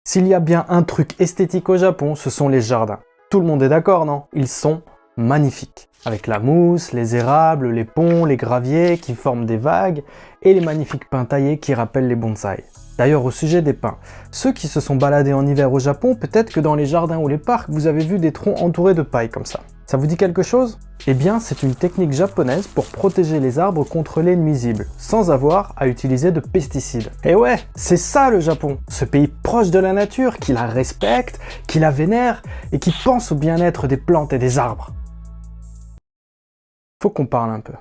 S'il y a bien un truc esthétique au Japon, ce sont les jardins. Tout le monde est d'accord, non? Ils sont magnifiques. Avec la mousse, les érables, les ponts, les graviers qui forment des vagues et les magnifiques pins taillés qui rappellent les bonsaïs. D'ailleurs, au sujet des pins, ceux qui se sont baladés en hiver au Japon, peut-être que dans les jardins ou les parcs, vous avez vu des troncs entourés de paille comme ça. Ça vous dit quelque chose? Eh bien, c'est une technique japonaise pour protéger les arbres contre les nuisibles, sans avoir à utiliser de pesticides. Et ouais, c'est ça le Japon, ce pays proche de la nature, qui la respecte, qui la vénère et qui pense au bien-être des plantes et des arbres. Faut qu'on parle un peu.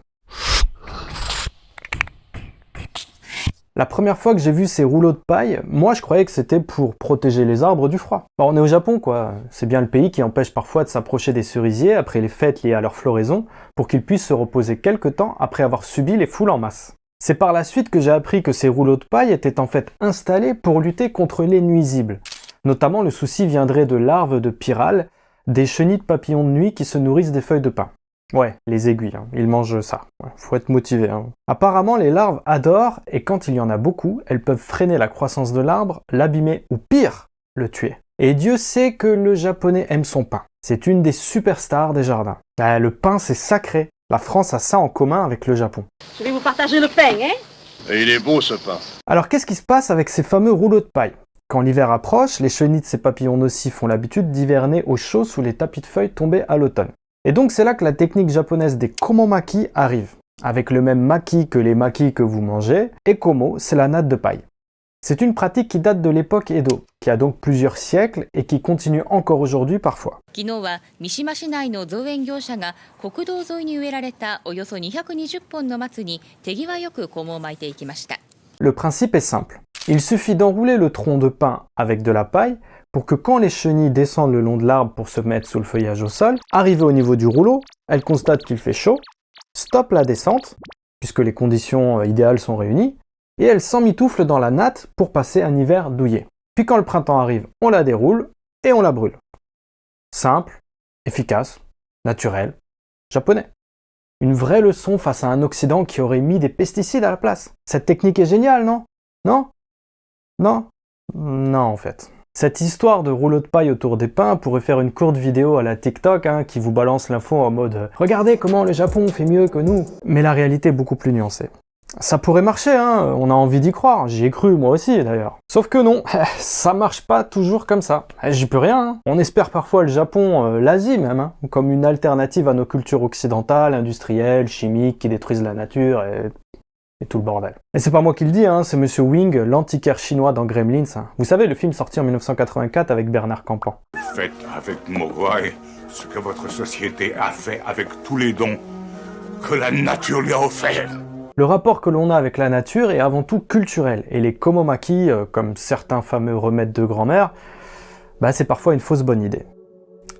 La première fois que j'ai vu ces rouleaux de paille, moi je croyais que c'était pour protéger les arbres du froid. Bon, on est au Japon quoi, c'est bien le pays qui empêche parfois de s'approcher des cerisiers après les fêtes liées à leur floraison, pour qu'ils puissent se reposer quelque temps après avoir subi les foules en masse. C'est par la suite que j'ai appris que ces rouleaux de paille étaient en fait installés pour lutter contre les nuisibles. Notamment le souci viendrait de larves de pyrale, des chenilles de papillons de nuit qui se nourrissent des feuilles de pin. Ouais, les aiguilles, ils mangent ça. Faut être motivé. Apparemment, les larves adorent, et quand il y en a beaucoup, elles peuvent freiner la croissance de l'arbre, l'abîmer, ou pire, le tuer. Et Dieu sait que le japonais aime son pain. C'est une des superstars des jardins. Le pain, c'est sacré. La France a ça en commun avec le Japon. Je vais vous partager le pain, hein? Et il est beau ce pain. Alors qu'est-ce qui se passe avec ces fameux rouleaux de paille? Quand l'hiver approche, les chenilles de ces papillons nocifs ont l'habitude d'hiverner au chaud sous les tapis de feuilles tombés à l'automne. Et donc c'est là que la technique japonaise des komomaki arrive, avec le même maki que les makis que vous mangez, et komo, c'est la natte de paille. C'est une pratique qui date de l'époque Edo, qui a donc plusieurs siècles et qui continue encore aujourd'hui parfois. 昨日は三島市内の造園業者が国道沿いに植えられたおよそ220本の松に手際よく菰を巻いていきました。 Le principe est simple. Il suffit d'enrouler le tronc de pin avec de la paille pour que quand les chenilles descendent le long de l'arbre pour se mettre sous le feuillage au sol, arrivées au niveau du rouleau, elles constatent qu'il fait chaud, stoppent la descente, puisque les conditions idéales sont réunies, et elles s'emmitouflent dans la natte pour passer un hiver douillet. Puis quand le printemps arrive, on la déroule et on la brûle. Simple, efficace, naturel, japonais. Une vraie leçon face à un Occident qui aurait mis des pesticides à la place. Cette technique est géniale, non? Non? Non? Non en fait. Cette histoire de rouleau de paille autour des pins pourrait faire une courte vidéo à la TikTok qui vous balance l'info en mode « Regardez comment le Japon fait mieux que nous !» Mais la réalité est beaucoup plus nuancée. Ça pourrait marcher, on a envie d'y croire, j'y ai cru moi aussi d'ailleurs. Sauf que non, ça marche pas toujours comme ça. J'y peux rien. On espère parfois le Japon, l'Asie même, comme une alternative à nos cultures occidentales, industrielles, chimiques, qui détruisent la nature et tout le bordel. Et c'est pas moi qui le dis, c'est Monsieur Wing, l'antiquaire chinois dans Gremlins. Vous savez, le film sorti en 1984 avec Bernard Campan. Faites avec Mogwai ce que votre société a fait avec tous les dons que la nature lui a offerts. Le rapport que l'on a avec la nature est avant tout culturel, et les komomaki, comme certains fameux remèdes de grand-mère, c'est parfois une fausse bonne idée.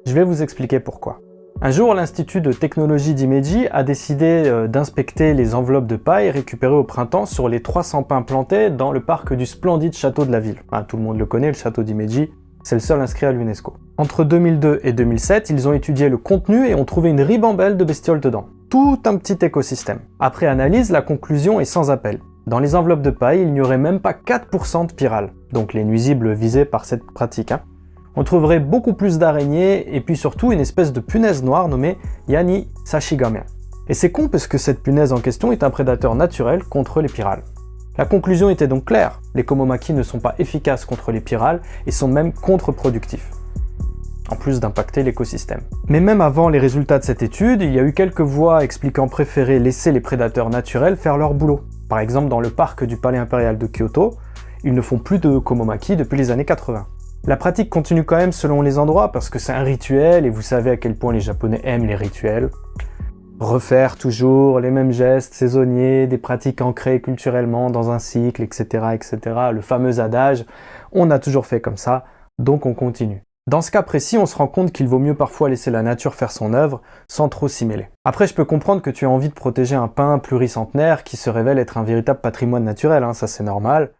Je vais vous expliquer pourquoi. Un jour, l'Institut de technologie d'Himeji a décidé d'inspecter les enveloppes de paille récupérées au printemps sur les 300 pins plantés dans le parc du splendide château de la ville. Tout le monde le connaît, le château d'Himeji, c'est le seul inscrit à l'UNESCO. Entre 2002 et 2007, ils ont étudié le contenu et ont trouvé une ribambelle de bestioles dedans. Tout un petit écosystème. Après analyse, la conclusion est sans appel. Dans les enveloppes de paille, il n'y aurait même pas 4% de pyrale, donc les nuisibles visés par cette pratique. On trouverait beaucoup plus d'araignées et puis surtout une espèce de punaise noire nommée Yani Sashigame. Et c'est con parce que cette punaise en question est un prédateur naturel contre les pyrales. La conclusion était donc claire, les komomaki ne sont pas efficaces contre les pyrales et sont même contre-productifs, en plus d'impacter l'écosystème. Mais même avant les résultats de cette étude, il y a eu quelques voix expliquant préférer laisser les prédateurs naturels faire leur boulot. Par exemple dans le parc du Palais Impérial de Kyoto, ils ne font plus de komomaki depuis les années 80. La pratique continue quand même selon les endroits parce que c'est un rituel et vous savez à quel point les Japonais aiment les rituels. Refaire toujours les mêmes gestes saisonniers, des pratiques ancrées culturellement dans un cycle, etc., etc. Le fameux adage « on a toujours fait comme ça, donc on continue ». Dans ce cas précis, on se rend compte qu'il vaut mieux parfois laisser la nature faire son œuvre sans trop s'y mêler. Après, je peux comprendre que tu as envie de protéger un pin pluricentenaire qui se révèle être un véritable patrimoine naturel, ça c'est normal.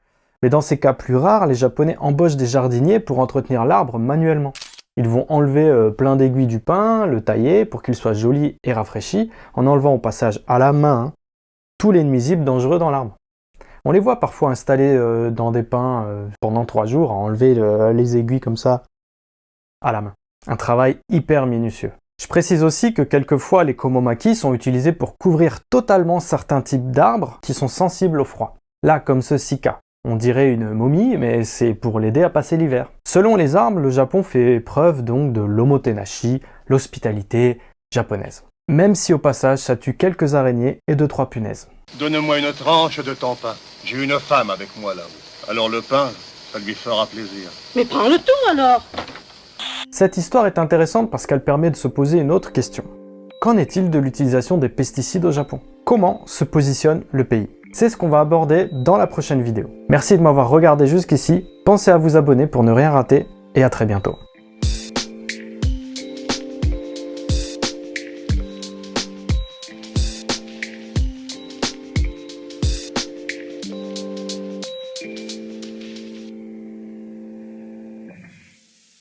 Mais dans ces cas plus rares, les Japonais embauchent des jardiniers pour entretenir l'arbre manuellement. Ils vont enlever plein d'aiguilles du pin, le tailler pour qu'il soit joli et rafraîchi, en enlevant au passage à la main tous les nuisibles dangereux dans l'arbre. On les voit parfois installés dans des pins pendant 3 jours, à enlever les aiguilles comme ça à la main. Un travail hyper minutieux. Je précise aussi que quelquefois les komomaki sont utilisés pour couvrir totalement certains types d'arbres qui sont sensibles au froid. Là, comme ce sika. On dirait une momie, mais c'est pour l'aider à passer l'hiver. Selon les arbres, le Japon fait preuve donc de l'omotenashi, l'hospitalité japonaise. Même si au passage ça tue quelques araignées et 2-3 punaises. Donne-moi une tranche de ton pain. J'ai une femme avec moi là-haut. Alors le pain, ça lui fera plaisir. Mais prends le tout alors. Cette histoire est intéressante parce qu'elle permet de se poser une autre question. Qu'en est-il de l'utilisation des pesticides au Japon? Comment se positionne le pays? C'est ce qu'on va aborder dans la prochaine vidéo. Merci de m'avoir regardé jusqu'ici, pensez à vous abonner pour ne rien rater et à très bientôt.